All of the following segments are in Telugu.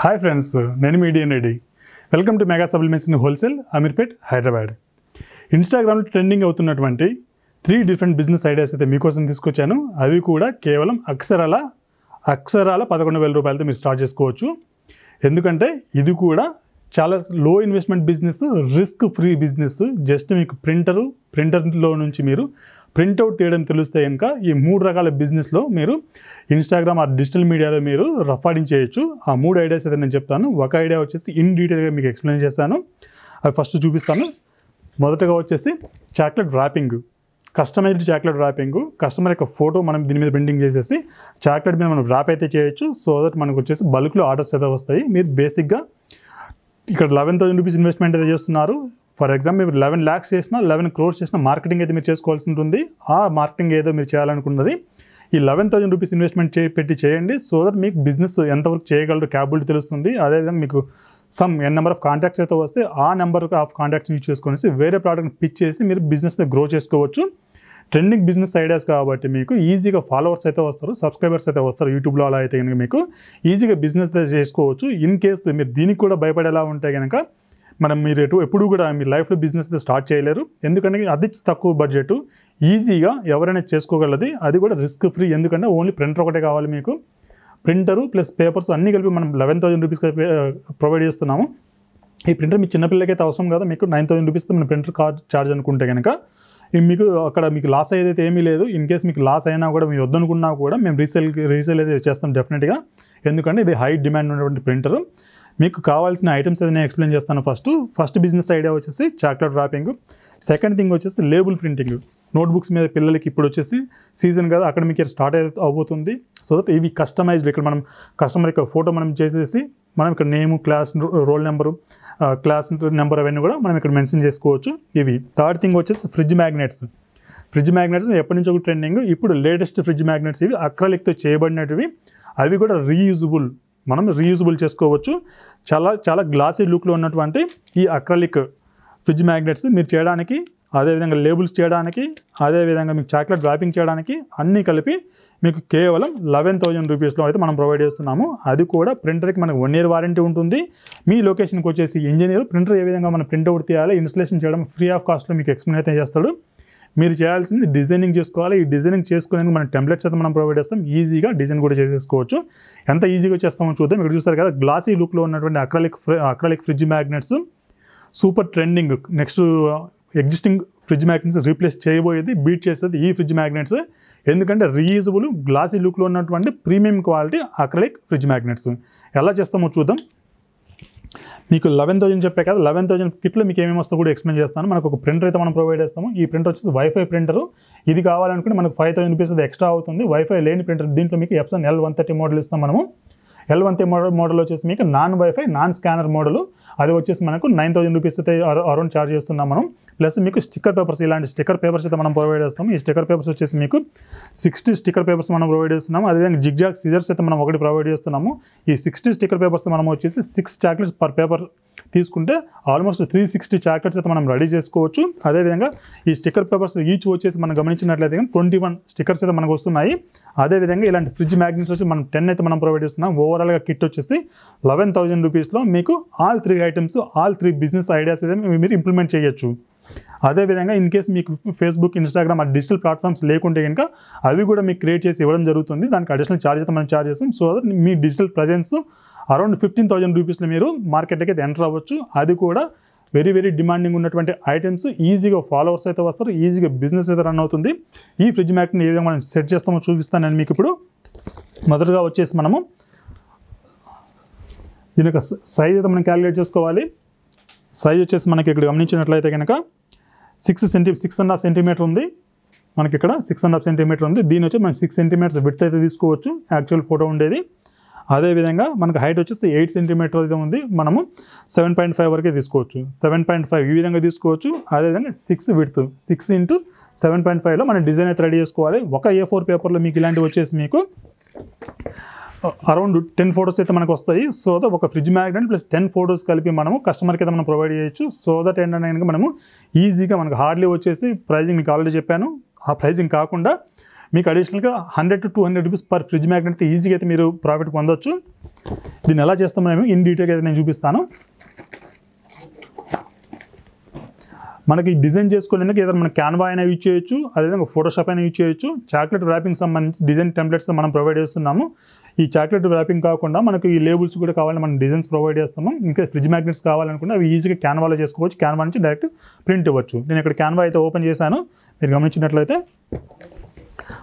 హాయ్ ఫ్రెండ్స్, నేను median Reddy. Welcome to mega supplements in wholesale, Ameerpet, Hyderabad. ఇన్స్టాగ్రామ్లో ట్రెండింగ్ అవుతున్నటువంటి 3 డిఫరెంట్ బిజినెస్ ఐడియాస్ అయితే మీకోసం తీసుకొచ్చాను. అవి కూడా కేవలం అక్షరాల 11,000 రూపాయలతో మీరు స్టార్ట్ చేసుకోవచ్చు. ఎందుకంటే ఇది కూడా చాలా లో investment business, risk free business. Just మీకు ప్రింటర్లో నుంచి మీరు ప్రింట్అవుట్ తీయడం తెలిస్తే కనుక ఈ 3 రకాల బిజినెస్లో మీరు ఇన్స్టాగ్రామ్ ఆ డిజిటల్ మీడియాలో మీరు రఫాడింగ్ చేయొచ్చు. ఆ 3 ఐడియాస్ అయితే నేను చెప్తాను. ఒక ఐడియా వచ్చేసి ఇన్ డీటెయిల్గా మీకు ఎక్స్ప్లెయిన్ చేస్తాను. అవి ఫస్ట్ చూపిస్తాను. మొదటగా వచ్చేసి chocolate wrapping, customized chocolate wrapping. Customer యొక్క ఫోటో మనం దీని మీద ప్రింటింగ్ చేసేసి చాక్లెట్ మీద మనం ర్యాప్ అయితే చేయొచ్చు. సో దట్ మనకు వచ్చేసి బల్క్లో ఆర్డర్స్ అయితే వస్తాయి. మీరు బేసిక్గా ఇక్కడ 11,000 రూపీస్ ఇన్వెస్ట్మెంట్ అయితే చేస్తున్నారు. ఫర్ ఎగ్జాంపుల్ మీరు 11 lakhs చేసినా 11 crores చేసినా మార్కెటింగ్ అయితే మీరు చేసుకోవాల్సి ఉంటుంది. ఆ మార్కెటింగ్ ఏదో మీరు చేయాలనుకున్నది ఈ 11,000 రూపీస్ ఇన్వెస్ట్మెంట్ పెట్టి చేయండి. సో దట్ మీకు బిజినెస్ ఎంతవరకు చేయగలరు క్యాపబిలిటీ తెలుస్తుంది. అదేవిధంగా మీకు ఎన్ నెంబర్ ఆఫ్ కాంటాక్ట్స్ అయితే వస్తే ఆ నెంబర్ ఆఫ్ కాంటాక్ట్స్ యూజ్ చేసుకునేసి వేరే ప్రోడక్ట్ని పిచ్ చేసి మీరు బిజినెస్ని గ్రో చేసుకోవచ్చు. ట్రెండింగ్ బిజినెస్ ఐడియాస్ కాబట్టి మీకు ఈజీగా ఫాలోవర్స్ అయితే వస్తారు, సబ్స్క్రైబర్స్ అయితే వస్తారు. యూట్యూబ్లో అలా అయితే కనుక మీకు ఈజీగా బిజినెస్ అయితే చేసుకోవచ్చు. ఇన్ కేస్ మీరు దీనికి కూడా భయపడేలా ఉంటే కనుక మీరు ఎప్పుడు కూడా మీ లైఫ్లో బిజినెస్ అయితే స్టార్ట్ చేయలేరు. ఎందుకంటే అది తక్కువ బడ్జెట్, ఈజీగా ఎవరైనా చేసుకోగలది. అది కూడా రిస్క్ ఫ్రీ. ఎందుకంటే ఓన్లీ ప్రింటర్ ఒకటే కావాలి మీకు. ప్రింటరు ప్లస్ పేపర్స్ అన్నీ కలిపి మనం 11,000 రూపీస్ ప్రొవైడ్ చేస్తున్నాము. ఈ ప్రింటర్ మీ చిన్నపిల్లలకైతే అవసరం కదా. మీకు 9,000 రూపీస్ మన ప్రింటర్ ఛార్జ్ అనుకుంటే కనుక మీకు అక్కడ మీకు లాస్ అయితే ఏమీ లేదు. ఇన్ కేస్ మీకు లాస్ అయినా కూడా మీరు వద్దనుకున్నా కూడా మేము రీసేల్ అయితే చేస్తాం డెఫినెట్గా. ఎందుకంటే ఇది హై డిమాండ్ ఉన్నటువంటి ప్రింటరు. మీకు కావాల్సిన ఐటమ్స్ అయితే నేను ఎక్స్ప్లెయిన్ చేస్తాను. ఫస్ట్ బిజినెస్ ఐడియా వచ్చేసి చాక్లెట్ ర్యాపింగ్. సెకండ్ థింగ్ వచ్చేసి లేబుల్ ప్రింటింగ్. నోట్బుక్స్ మీద పిల్లలకి ఇప్పుడు వచ్చేసి సీజన్ కదా, అకాడమిక్ ఇయర్ స్టార్ట్ అవబోతుంది. సో దట్ ఇవి కస్టమైజ్డ్. ఇక్కడ మనం కస్టమర్ యొక్క ఫోటో మనం చేసేసి మనం ఇక్కడ name, class, roll number, class number అవన్నీ కూడా మనం ఇక్కడ మెన్షన్ చేసుకోవచ్చు. ఇవి. థర్డ్ థింగ్ వచ్చేసి ఫ్రిడ్జ్ మ్యాగ్నెట్స్. ఫ్రిడ్జ్ మ్యాగ్నెట్స్ ఎప్పటి నుంచో ఒక ట్రెండింగ్. ఇప్పుడు లేటెస్ట్ ఫ్రిడ్జ్ మ్యాగ్నెట్స్ ఇవి అక్రాలిక్తో చేయబడినవి. అవి కూడా రీయూజబుల్, మనం రీయూజబుల్ చేసుకోవచ్చు. చాలా గ్లాసీ లుక్లో ఉన్నటువంటి ఈ అక్రాలిక్ ఫ్రిడ్జ్ మ్యాగ్నెట్స్ మీరు చేయడానికి, అదేవిధంగా లేబుల్స్ చేయడానికి, అదేవిధంగా మీకు చాక్లెట్ ర్యాపింగ్ చేయడానికి అన్నీ కలిపి మీకు కేవలం 11,000 రూపీస్లో అయితే మనం ప్రొవైడ్ చేస్తున్నాము. అది కూడా ప్రింటర్కి మనకు 1 year వారంటీ ఉంటుంది. మీ లొకేషన్కి వచ్చేసి ఇంజనీర్ ప్రింటర్ ఏ విధంగా మనం ప్రింట్అవుట్ తీయాలి, ఇన్స్టలేషన్ చేయడం ఫ్రీ ఆఫ్ కాస్ట్లో మీకు ఎక్స్ప్లెయిన్ అయితే చేస్తాడు. మీరు చేయాల్సింది డిజైనింగ్ చేసుకోవాలి. ఈ డిజైనింగ్ చేసుకునేందుకు మనం టెంప్లెట్స్ అయితే మనం ప్రొవైడ్ చేస్తాం. ఈజీగా డిజైన్ కూడా చేసేసుకోవచ్చు. ఎంత ఈజీగా చేస్తామో చూద్దాం. ఇక్కడ చూస్తారు కదా, గ్లాసీ లుక్లో ఉన్నటువంటి acrylic fridge magnets super trending. Next existing fridge magnets replace చేయబోయేది, బీట్ చేసేది ఈ ఫ్రిడ్జ్ మ్యాగ్నెట్స్. ఎందుకంటే రీయూజబుల్, గ్లాసీ లుక్లో ఉన్నటువంటి premium quality acrylic fridge magnets. ఎలా చేస్తామో చూద్దాం. మీకు 11,000 చెప్పే కదా, 11,000 కిట్లో మీకు ఏమేమి వస్తుందో కూడా ఎక్స్ప్లెయిన్ చేస్తాను. మనకు ఒక ప్రింటర్ అయితే మనం ప్రొవైడ్ చేస్తాము. ఈ ప్రింటర్ వచ్చేసి వైఫై ప్రింటర్. ఇది కావాలనుకుంటే మనకు 5,000 రూపీస్ అది ఎక్స్ట్రా అవుతుంది. వైఫై లేని ప్రింటర్. దీంట్లో మీకు ఎప్సన్ L130 మోడల్ ఇస్తాం మనము. L130 మోడల్ వచ్చేసి మీకు non wifi, non scanner model. అది వచ్చేసి మనకు 9,000 రూపీస్ అయితే అరౌండ్ ఛార్జ్ చేస్తున్నాం మనం. ప్లస్ మీకు స్టిక్కర్ పేపర్స్, ఇలాంటి స్టిక్కర్ పేపర్స్ అయితే మనం ప్రొవైడ్ చేస్తాము. ఈ స్టిక్కర్ పేపర్స్ వచ్చేసి మీకు 60 స్టిక్కర్ పేపర్స్ మనం ప్రొవైడ్ చేస్తున్నాము. అదేవిధంగా జిగ్జాగ్ సీజర్స్ అయితే మనం ఒకటి ప్రొవైడ్ చేస్తున్నాము. ఈ 60 స్టిక్కర్ పేపర్స్ మనం వచ్చేసి 6 చాక్లెట్స్ పర్ పేపర్ తీసుకుంటే ఆల్మోస్ట్ 360 చాక్లెట్స్ అయితే మనం రెడీ చేసుకోవచ్చు. అదేవిధంగా ఈ స్టిక్కర్ పేపర్స్ ఈచ్ వచ్చేసి మనం గమనించినట్లయితే 21 స్టిక్కర్స్ అయితే మనకు వస్తున్నాయి. అదేవిధంగా ఇలాంటి ఫ్రిడ్జ్ మ్యాగ్నెట్స్ వచ్చి మనం 10 అయితే మనం ప్రొవైడ్ చేస్తున్నాం. ఓవరాల్గా కిట్ వచ్చేసి 11,000 రూపీస్లో మీకు all 3 items, all 3 business ideas అయితే మీరు ఇంప్లిమెంట్ చేయొచ్చు. అదేవిధంగా ఇన్ కేస్ మీకు ఫేస్బుక్, ఇన్స్టాగ్రామ్ ఆ డిజిటల్ ప్లాట్ఫామ్స్ లేకుంటే కనుక అవి కూడా మీకు క్రియేట్ చేసి ఇవ్వడం జరుగుతుంది. దానికి అడిషనల్ ఛార్జ్ అయితే మనం ఛార్జ్ చేస్తాం. So that me digital presence around 15,000 రూపీస్లో మీరు మార్కెట్కి అయితే ఎంటర్ అవ్వచ్చు. అది కూడా వెరీ డిమాండింగ్ ఉన్నటువంటి ఐటమ్స్. ఈజీగా ఫాలోవర్స్ అయితే వస్తారు, ఈజీగా బిజినెస్ అయితే రన్ అవుతుంది. ఈ ఫ్రిడ్జ్ మ్యాగ్నెట్ని ఏ విధంగా మనం సెట్ చేస్తామో చూపిస్తాను నేను మీకు ఇప్పుడు. మొదటగా వచ్చేసి మనము దీని యొక్క సైజ్ అయితే మనం క్యాలిక్యులేట్ చేసుకోవాలి. సైజ్ వచ్చేసి మనకి ఇక్కడ గమనించినట్లయితే కనుక 6.5 సెంటీమీటర్ ఉంది. మనకి ఇక్కడ 6.5 సెంటీమీటర్ ఉంది. దీని వచ్చి మనం 6 సెంటీమీటర్స్ విడ్త్ అయితే తీసుకోవచ్చు, యాక్చువల్ ఫోటో ఉండేది. అదేవిధంగా మనకు హైట్ వచ్చేసి 8 సెంటీమీటర్ అయితే ఉంది. మనము 7.5 వరకే తీసుకోవచ్చు. 7.5 ఈ విధంగా తీసుకోవచ్చు. అదేవిధంగా 6 విడ్త్, 6 × 7.5లో మనం డిజైన్ అయితే రెడీ చేసుకోవాలి. ఒక A4 పేపర్లో మీకు ఇలాంటివి వచ్చేసి మీకు అరౌండ్ 10 ఫోటోస్ అయితే మనకు వస్తాయి. సో దట్ ఒక ఫ్రిడ్జ్ మ్యాగ్నెట్ ప్లస్ 10 ఫోటోస్ కలిపి మనము కస్టమర్కి అయితే మనం ప్రొవైడ్ చేయొచ్చు. సో దట్ ఏంటంటే కనుక మనము ఈజీగా మనకు హార్డ్లీ వచ్చేసి ప్రైజింగ్ మీకు ఆల్రెడీ చెప్పాను. ఆ ప్రైజింగ్ కాకుండా మీకు అడిషనల్గా 100 to 200 rupees per fridge magnet ఈజీగా అయితే మీరు ప్రాఫిట్ పొందొచ్చు. దీన్ని ఎలా చేస్తామో మేము ఇన్ డీటెయిల్గా అయితే నేను చూపిస్తాను. మనకి డిజైన్ చేసుకోవడానికి ఏదైనా మన క్యాన్వా అయినా యూజ్ చేయొచ్చు, అదేవిధంగా ఫోటోషాప్ అయినా యూజ్ చేయొచ్చు. చాక్లెట్ ర్యాపింగ్ సంబంధించి డిజైన్ టెంప్లెట్స్ మనం ప్రొవైడ్ చేస్తున్నాము. ఈ చాక్లెట్ ర్యాపింగ్ కాకుండా మనకి ఈ లేబుల్స్ కూడా కావాలని మనం డిజైన్స్ ప్రొవైడ్ చేస్తాము. ఇంకా ఫ్రిడ్జ్ మ్యాగ్నెట్స్ కావాలనుకుంటే అవి ఈజీగా క్యాన్వాలో చేసుకోవచ్చు. క్యాన్వా నుంచి డైరెక్ట్ ప్రింట్ ఇవ్వచ్చు. నేను ఇక్కడ క్యాన్వా అయితే ఓపెన్ చేశాను. మీరు గమనించినట్లయితే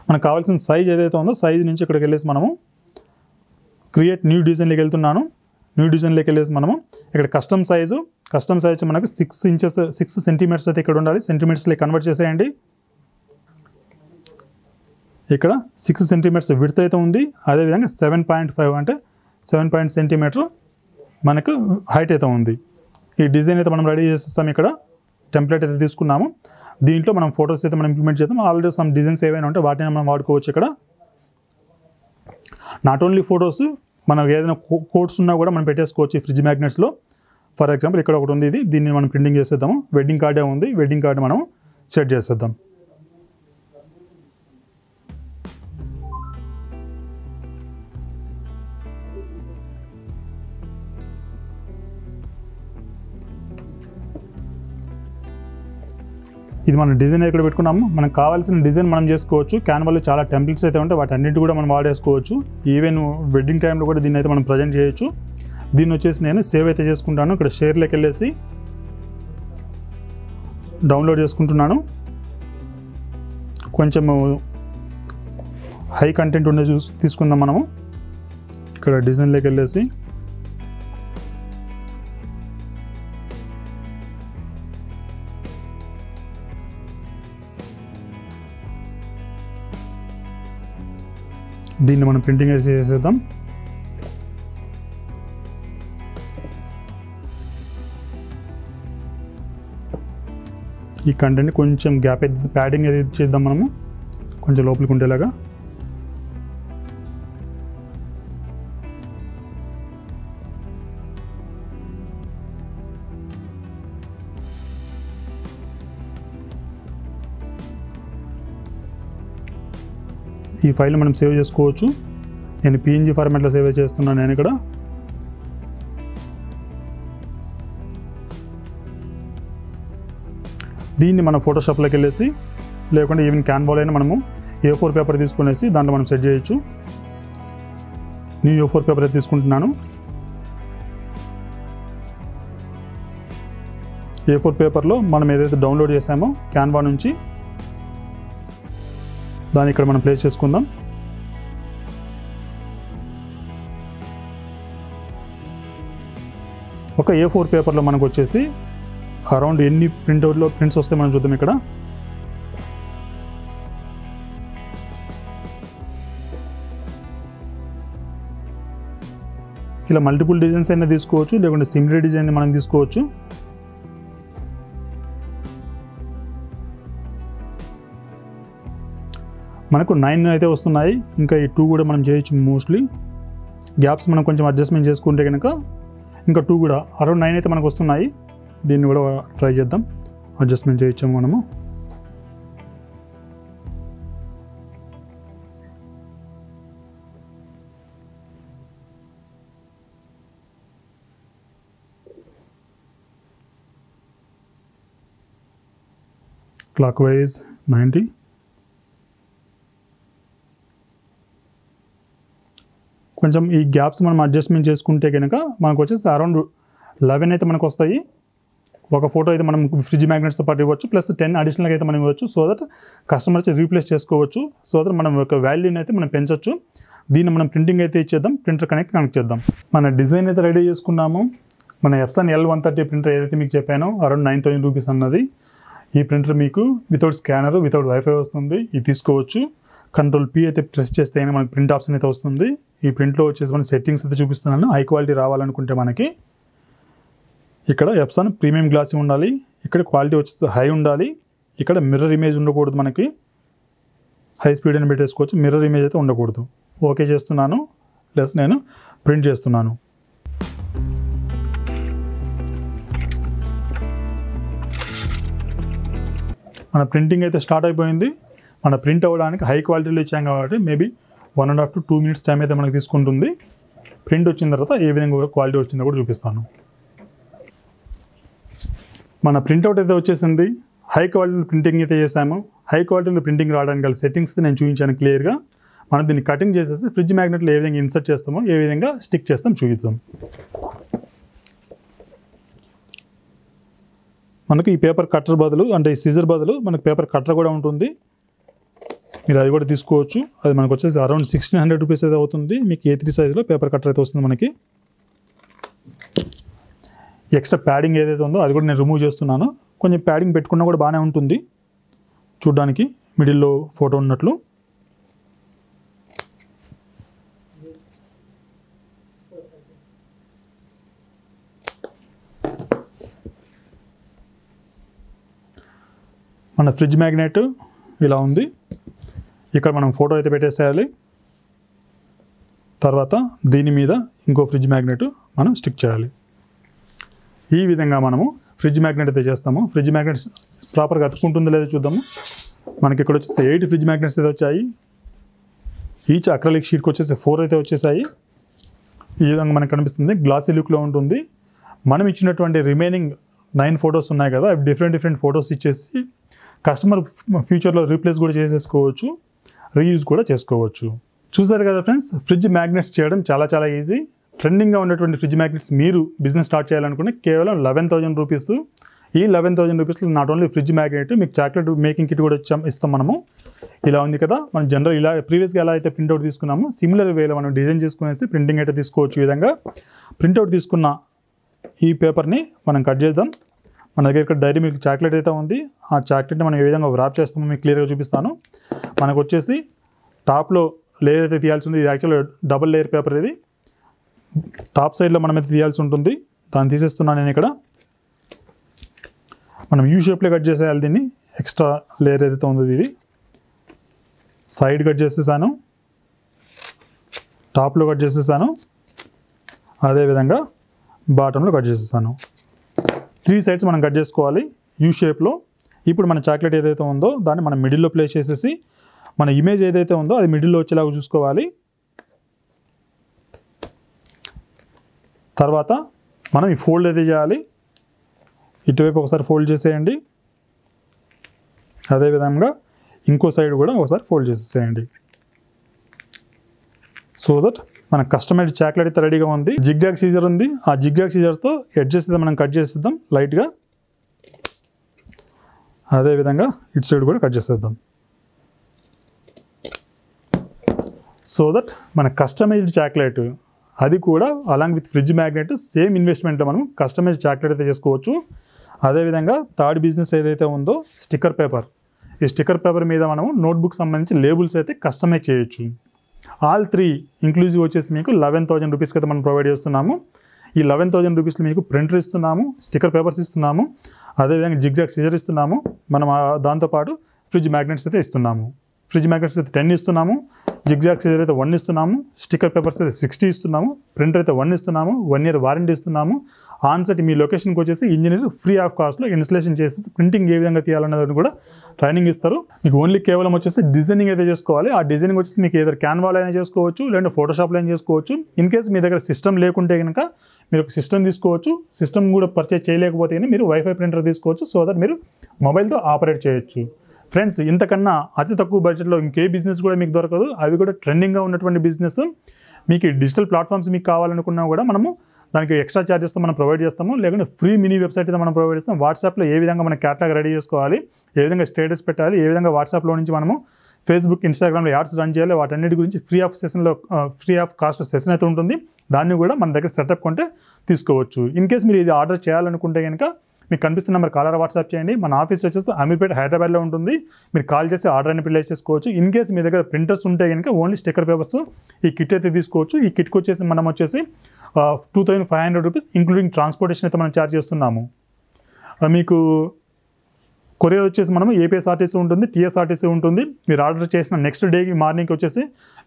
మనకు కావాల్సిన సైజ్ ఏదైతే ఉందో సైజ్ నుంచి ఇక్కడికి వెళ్ళేసి మనము క్రియేట్ న్యూ డిజైన్లోకి వెళ్తున్నాను. న్యూ డిజైన్లోకి వెళ్ళేసి మనము ఇక్కడ కస్టమ్ సైజ్ మనకు 6 సెంటీమీటర్స్ అయితే ఇక్కడ ఉండాలి. సెంటీమీటర్స్లో కన్వర్ట్ చేసేయండి. ఇక్కడ 6 సెంటీమీటర్స్ విడ్త్ అయితే ఉంది. అదేవిధంగా 7.5 అంటే 7 సెంటీమీటర్ మనకు హైట్ అయితే ఉంది. ఈ డిజైన్ అయితే మనం రెడీ చేసేస్తాం. ఇక్కడ టెంప్లెట్ అయితే తీసుకున్నాము. దీంట్లో మనం ఫొటోస్ అయితే మనం ఇంప్లిమెంట్ చేద్దాం. ఆల్రెడీ సమ్ డిజైన్స్ ఏవైనా ఉంటే వాటిని మనం వాడుకోవచ్చు. ఇక్కడ నాట్ ఓన్లీ ఫొటోస్, మనకు ఏదైనా కోడ్స్ ఉన్నా కూడా మనం పెట్టేసుకోవచ్చు ఈ ఫ్రిడ్జ్ మ్యాగ్నెట్స్లో. ఫర్ ఎగ్జాంపుల్ ఇక్కడ ఒకటి ఉంది, దీన్ని మనం ప్రింటింగ్ చేసేద్దాము. వెడ్డింగ్ కార్డే ఉంది, వెడ్డింగ్ కార్డు మనం సెట్ చేసేద్దాం. ఇది మనం డిజైన్ ఇక్కడ పెట్టుకున్నాము. మనకు కావాల్సిన డిజైన్ మనం చేసుకోవచ్చు. క్యాన్వాలో చాలా టెంప్లెట్స్ అయితే ఉంటాయి, వాటి అన్నింటి కూడా మనం వాడేసుకోవచ్చు. ఈవెన్ వెడ్డింగ్ టైంలో కూడా దీన్ని అయితే మనం ప్రజెంట్ చేయొచ్చు. దీన్ని వచ్చేసి నేను సేవ్ అయితే చేసుకుంటాను. ఇక్కడ షేర్లోకి వెళ్ళేసి డౌన్లోడ్ చేసుకుంటున్నాను. కొంచెం హై కంటెంట్ ఉండే తీసుకుందాం మనము. ఇక్కడ డిజైన్లోకి వెళ్ళేసి దీన్ని మనం ప్రింటింగ్ అయితే చేసేద్దాం. ఈ కంటెంట్ కొంచెం గ్యాప్ అయితే ప్యాడింగ్ అయితే చేద్దాం మనము, కొంచెం లోపలికి ఉండేలాగా. ఈ ఫైల్ మనం సేవ్ చేసుకోవచ్చు. నేను PNG ఫార్మాట్లో సేవ్ చేస్తున్నాను నేను ఇక్కడ. దీన్ని మనం ఫోటోషాప్లోకి వెళ్ళేసి లేకుంటే ఈవెన్ క్యాన్వాలో అయినా మనము A4 పేపర్ తీసుకునేసి దాంట్లో మనం సెట్ చేయొచ్చు. న్యూ A4 పేపర్ అయితే తీసుకుంటున్నాను. A4 పేపర్లో మనం ఏదైతే డౌన్లోడ్ చేసామో క్యాన్వా నుంచి దాన్ని ఇక్కడ మనం ప్లేస్ చేసుకుందాం. ఒక A4 పేపర్లో మనకు వచ్చేసి అరౌండ్ ఎన్ని ప్రింట్స్ వస్తాయి మనం చూద్దాం. ఇక్కడ ఇలా మల్టిపుల్ డిజైన్స్ అయినా తీసుకోవచ్చు, లేకుంటే సిమిలర్ డిజైన్ మనం తీసుకోవచ్చు. మనకు 9 అయితే వస్తున్నాయి. ఇంకా ఈ 2 కూడా మనం చేయొచ్చు. మోస్ట్లీ గ్యాప్స్ మనం కొంచెం అడ్జస్ట్మెంట్ చేసుకుంటే కనుక ఇంకా 2 కూడా అరౌండ్ 9 అయితే మనకు వస్తున్నాయి. దీన్ని కూడా ట్రై చేద్దాం, అడ్జస్ట్మెంట్ చేయొచ్చాము మనము. Clock wise 90. కొంచెం ఈ గ్యాప్స్ మనం అడ్జస్ట్మెంట్ చేసుకుంటే కనుక మనకు వచ్చేసి అరౌండ్ 11 అయితే మనకు వస్తాయి. ఒక ఫోటో అయితే మనం ఫ్రిడ్జ్ మ్యాగ్నెట్స్తో పాటు ఇవ్వచ్చు, ప్లస్ 10 అడిషనల్గా అయితే మనం ఇవ్వచ్చు. సో దట్ కస్టమర్స్ రీప్లేస్ చేసుకోవచ్చు. సో దట్ మనం ఒక వాల్యూని అయితే మనం పెంచవచ్చు. దీన్ని మనం ప్రింటింగ్ అయితే ఇచ్చేద్దాం. ప్రింటర్ కనెక్ట్ చేద్దాం. మన డిజైన్ అయితే రెడీ చేసుకున్నాము. మన Epson L130 ప్రింటర్ ఏదైతే మీకు చెప్పానో అరౌండ్ 9,000 రూపీస్ అన్నది. ఈ ప్రింటర్ మీకు వితౌట్ స్కానర్, వితౌట్ వైఫై వస్తుంది. ఇది తీసుకోవచ్చు. Ctrl+P అయితే ప్రెస్ చేస్తే మనకి ప్రింట్ ఆప్షన్ అయితే వస్తుంది. ఈ ప్రింట్లో వచ్చేసి మన సెట్టింగ్స్ అయితే చూపిస్తున్నాను. హై క్వాలిటీ రావాలనుకుంటే మనకి ఇక్కడ Epson ప్రీమియం గ్లాస్ ఉండాలి. ఇక్కడ క్వాలిటీ వచ్చేసి హై ఉండాలి. ఇక్కడ మిర్రర్ ఇమేజ్ ఉండకూడదు. మనకి హై స్పీడ్ అని పెట్టేసుకోవచ్చు. మిర్రర్ ఇమేజ్ అయితే ఉండకూడదు. ఓకే చేస్తున్నాను. ప్లస్ నేను ప్రింట్ చేస్తున్నాను. మన ప్రింటింగ్ అయితే స్టార్ట్ అయిపోయింది. మన ప్రింట్ అవ్వడానికి హై క్వాలిటీలో ఇచ్చాం కాబట్టి మేబీ 1.5 to 2 minutes టైం అయితే మనకు తీసుకుంటుంది. ప్రింట్ వచ్చిన తర్వాత ఏ విధంగా క్వాలిటీ వచ్చిందో కూడా చూపిస్తాను. మన ప్రింట్అవుట్ అయితే వచ్చేసింది. హై క్వాలిటీలో ప్రింటింగ్ అయితే చేసాము. హై క్వాలిటీలో ప్రింటింగ్ రావడానికి గల సెట్టింగ్స్ నేను చూపించాను క్లియర్గా. మనం దీన్ని కటింగ్ చేసేసి ఫ్రిడ్జ్ మ్యాగ్నెట్లో ఏ విధంగా ఇన్సర్ట్ చేస్తామో ఏ విధంగా స్టిక్ చేస్తాం చూపిస్తాం. మనకి ఈ పేపర్ కట్టర్ బదులు అంటే ఈ సిజర్ బదులు మనకి పేపర్ కట్టర్ కూడా ఉంటుంది. మీరు అది కూడా తీసుకోవచ్చు. అది మనకు వచ్చేసి అరౌండ్ 1600 రూపీస్ అయితే అవుతుంది. మీకు A3 సైజులో పేపర్ కట్టర్ అయితే వస్తుంది. మనకి ఎక్స్ట్రా ప్యాడింగ్ ఏదైతే ఉందో అది కూడా నేను రిమూవ్ చేస్తున్నాను. కొంచెం ప్యాడింగ్ పెట్టుకున్నా కూడా బాగానే ఉంటుంది చూడ్డానికి, మిడిల్లో ఫోటో ఉన్నట్లు. మన ఫ్రిడ్జ్ మ్యాగ్నెట్ ఇలా ఉంది. ఇక్కడ మనం ఫోటో అయితే పెట్టేసేయాలి. తర్వాత దీని మీద ఇంకో ఫ్రిడ్జ్ మ్యాగ్నెట్ మనం స్టిక్ చేయాలి. ఈ విధంగా మనము ఫ్రిడ్జ్ మ్యాగ్నెట్ అయితే చేస్తాము. ఫ్రిడ్జ్ మ్యాగ్నెట్స్ ప్రాపర్గా అతుక్కుంటుందో లేదో చూద్దాము. మనకి ఇక్కడ వచ్చేసి 8 ఫ్రిడ్జ్ మ్యాగ్నెట్స్ అయితే వచ్చాయి. ఈచ్ అక్రలిక్ షీట్కి వచ్చేసి 4 అయితే వచ్చేసాయి. ఈ విధంగా మనకు కనిపిస్తుంది. గ్లాసీ లుక్లో ఉంటుంది. మనం ఇచ్చినటువంటి రిమైనింగ్ 9 ఫొటోస్ ఉన్నాయి కదా, అవి డిఫరెంట్ ఫొటోస్ ఇచ్చేసి కస్టమర్ ఫ్యూచర్లో రీప్లేస్ కూడా చేసేసుకోవచ్చు, రీయూజ్ కూడా చేసుకోవచ్చు. చూసారు కదా ఫ్రెండ్స్, ఫ్రిడ్జ్ మ్యాగ్నెట్స్ చేయడం చాలా ఈజీ. ట్రెండింగ్గా ఉన్నటువంటి ఫ్రిడ్జ్ మ్యాగ్నెట్స్ మీరు బిజినెస్ స్టార్ట్ చేయాలనుకుంటే కేవలం 11,000 రూపీస్. ఈ 11,000 రూపీస్లో నాట్ ఓన్లీ ఫ్రిడ్జ్ మ్యాగ్నెట్, మీకు చాక్లెట్ మేకింగ్ కిట్ కూడా ఇస్తాం మనము. ఇలా ఉంది కదా, మనం జనరల్ ఇలా ప్రీవియస్గా ఎలా అయితే ప్రింట్అవుట్ తీసుకున్నామో సిమిలర్ వేలో మనం డిజైన్ చేసుకునేసి ప్రింటింగ్ అయితే తీసుకోవచ్చు. ఈ విధంగా ప్రింట్అవుట్ తీసుకున్న ఈ పేపర్ని మనం కట్ చేద్దాం. మన దగ్గర ఇక్కడ డైరీ మిల్క్ చాక్లెట్ అయితే ఉంది. ఆ చాక్లెట్ని మనం ఏ విధంగా వ్రాప్ చేస్తామో మీకు క్లియర్గా చూపిస్తాను. మనకు వచ్చేసి టాప్లో లేయర్ అయితే తీయాల్సి ఉంది. ఇది యాక్చువల్గా డబుల్ లేయర్ పేపర్. ఇది టాప్ సైడ్లో మనమైతే తీయాల్సి ఉంటుంది. దాన్ని తీసేస్తున్నాను నేను ఇక్కడ. మనం యూ షేప్లో కట్ చేసేయాలి దీన్ని. ఎక్స్ట్రా లేయర్ ఏదైతే ఉందో ఇది సైడ్ కట్ చేసేసాను, టాప్లో కట్ చేసేసాను, అదేవిధంగా బాటంలో కట్ చేసేసాను. 3 సైడ్స్ మనం కట్ చేసుకోవాలి యూ షేప్లో. ఇప్పుడు మన చాక్లెట్ ఏదైతే ఉందో దాన్ని మనం మిడిల్లో ప్లేస్ చేసేసి మన ఇమేజ్ ఏదైతే ఉందో అది మిడిల్లో వచ్చేలాగా చూసుకోవాలి. తర్వాత మనం ఈ ఫోల్డ్ అయితే చేయాలి. ఇటువైపు ఒకసారి ఫోల్డ్ చేసేయండి, అదేవిధంగా ఇంకో సైడ్ కూడా ఒకసారి ఫోల్డ్ చేసేసేయండి. సో దట్ మన కస్టమైజ్డ్ చాక్లెట్ అయితే రెడీగా ఉంది. జిగ్జాగ్ సీజర్ ఉంది. ఆ జిగ్జాగ్ సీజర్తో ఎడ్జెస్ అయితే మనం కట్ చేసేద్దాం లైట్గా. అదేవిధంగా ఇటు సైడ్ కూడా కట్ చేసేద్దాం. సో దట్ మన కస్టమైజ్డ్ చాక్లెట్ అది కూడా along with fridge magnet same ఇన్వెస్ట్మెంట్లో మనం కస్టమైజ్డ్ చాక్లెట్ అయితే చేసుకోవచ్చు. అదేవిధంగా థర్డ్ బిజినెస్ ఏదైతే ఉందో స్టిక్కర్ పేపర్. ఈ స్టిక్కర్ పేపర్ మీద మనము నోట్బుక్ సంబంధించి లేబుల్స్ అయితే కస్టమైజ్ చేయొచ్చు. ఆల్ 3 ఇంక్లూజివ్ వచ్చేసి మీకు 11,000 రూపీస్కి అయితే మనం ప్రొవైడ్ చేస్తున్నాము. ఈ 11,000 రూపీస్లో మీకు ప్రింటర్ ఇస్తున్నాము, స్టిక్కర్ పేపర్స్ ఇస్తున్నాము, అదేవిధంగా జిగ్జాగ్ సీజర్ ఇస్తున్నాము. మనం దాంతోపాటు ఫ్రిడ్జ్ మ్యాగ్నెట్స్ అయితే ఇస్తున్నాము. ఫ్రిడ్జ్ మ్యాగ్నెట్స్ అయితే 10 ఇస్తున్నాము, జిగ్జాగ్ సీజర్ అయితే 1 ఇస్తున్నాము, స్టిక్కర్ పేపర్స్ అయితే 60 ఇస్తున్నాము, ప్రింటర్ అయితే 1 ఇస్తున్నాము, 1 ఇయర్ వారంటీ ఇస్తున్నాము. ఆన్సైట్ మీ లొకేషన్కి వచ్చేసి ఇంజనీర్ ఫ్రీ ఆఫ్ కాస్ట్లో ఇన్స్టలేషన్ చేసి ప్రింటింగ్ ఏ విధంగా తీయాలనేది కూడా ట్రైనింగ్ ఇస్తారు. మీకు ఓన్లీ కేవలం వచ్చేసి డిజైనింగ్ అయితే చేసుకోవాలి. ఆ డిజైనింగ్ వచ్చేసి మీకు ఏదో క్యాన్వాలో అయినా చేసుకోవచ్చు, లేదంటే ఫోటోషాప్లో అయినా చేసుకోవచ్చు. ఇన్ కేస్ మీ దగ్గర సిస్టమ్ లేకుంటే కనుక మీరు ఒక సిస్టమ్ తీసుకోవచ్చు. సిస్టమ్ కూడా పర్చేజ్ చేయలేకపోతే కానీ మీరు వైఫై ప్రింటర్ తీసుకోవచ్చు. సో దట్ మీరు మొబైల్తో ఆపరేట్ చేయొచ్చు. ఫ్రెండ్స్, ఇంతకన్నా అతి తక్కువ బడ్జెట్లో ఇంకే బిజినెస్ కూడా మీకు దొరకదు. అవి కూడా ట్రెండింగ్గా ఉన్నటువంటి బిజినెస్. మీకు డిజిటల్ ప్లాట్ఫామ్స్ మీకు కావాలనుకున్నా కూడా మనము దానికి ఎక్స్ట్రా ఛార్జెస్తో మనం ప్రొవైడ్ చేస్తాము, లేకుంటే ఫ్రీ మినీ వెబ్సైట్ అయితే మనం ప్రొవైడ్ చేస్తాం. వాట్సాప్లో ఏ విధంగా మన క్యాటలాగ్ రెడీ చేసుకోవాలి, ఏ విధంగా స్టేటస్ పెట్టాలి, ఏ విధంగా వాట్సాప్లో నుంచి మనము ఫేస్బుక్, ఇన్స్టాగ్రామ్లో యాడ్స్ రన్ చేయాలి, వాటన్నిటి గురించి ఫ్రీ ఆఫ్ కాస్ట్ సెషన్ అయితే ఉంటుంది. దాన్ని కూడా మన దగ్గర సెటప్ కొంటే తీసుకోవచ్చు. ఇన్ కేస్ మీరు ఇది ఆర్డర్ చేయాలనుకుంటే కనుక మీకు కనిపిస్తున్న నెంబర్ కాలర్ వాట్సాప్ చేయండి. మన ఆఫీస్ వచ్చేసి అమీర్పేట హైదరాబాద్లో ఉంటుంది. మీరు కాల్ చేసి ఆర్డర్ అని ప్లేస్ చేసుకోవచ్చు. ఇన్ కేస్ మీ దగ్గర ప్రింటర్స్ ఉంటే కనుక ఓన్లీ స్టిక్కర్ పేపర్స్ ఈ కిట్ అయితే తీసుకోవచ్చు. ఈ కిట్కి వచ్చేసి మనం వచ్చేసి 2,500 రూపీస్ ఇంక్లూడింగ్ ట్రాన్స్పోర్టేషన్ అయితే మనం ఛార్జ్ చేస్తున్నాము. మీకు కొరియర్ వచ్చేసి మనము ఏపీఎస్ఆర్టీసీ ఉంటుంది, టీఎస్ఆర్టీసీ ఉంటుంది. మీరు ఆర్డర్ చేసిన నెక్స్ట్ డేకి మార్నింగ్కి వచ్చేసి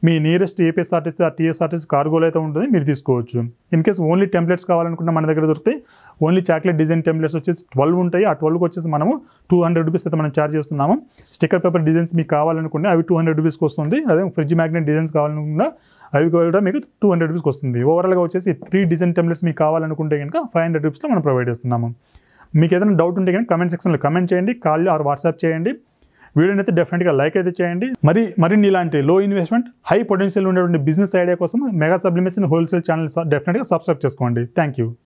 మీ నియరెస్ట్ ఏపీఎస్ఆర్టీసీ ఆ టీఎస్ఆర్టీసీ కార్గోలో అయితే ఉంటుంది, మీరు తీసుకోవచ్చు. ఇన్ కేస్ ఓన్లీ టెంప్లెట్స్ కావాలనుకుంటే మన దగ్గర దొరుకుతాయి. ఓన్లీ చాక్లెట్ డిజైన్ టెంప్లెట్స్ వచ్చేసి 12 ఉంటాయి. ఆ 12కి వచ్చేసి మనము 200 రూపీస్ అయితే మనం ఛార్జ్ చేస్తున్నాము. స్టిక్కర్ పేపర్ డిజైన్స్ మీకు కావాలనుకుంటే అవి 200 రూపీస్కి వస్తుంది. అదే ఫ్రిడ్జ్ మ్యాగ్నెట్ డిజైన్స్ కావాలనుకున్నా అవి కూడా మీకు 200 రూపీస్కి వస్తుంది. ఓవరాల్గా వచ్చేసి 3 డిజైన్ టెంప్లెట్స్ మీకు కావాలనుకుంటే కనుక 500 రూపీస్లో మనం ప్రొవైడ్ చేస్తున్నాము. మీకు ఏదైనా డౌట్ ఉంటే కనుక కమెంట్ సెక్షన్లో కమెంట్ చేయండి, కాల్ ఆర్ వాట్సాప్ చేయండి. వీడియోని అయితే డెఫినెట్గా లైక్ అయితే చేయండి. మరిన్ని ఇలాంటి లో ఇన్వెస్ట్మెంట్ హై పొటెన్షియల్ ఉండేటువంటి బిజినెస్ ఐడియా కోసం మెగా సబ్లిమేషన్ హోల్సేల్ ఛానల్ డెఫినెట్గా సబ్స్క్రైబ్ చేసుకోండి. Thank you.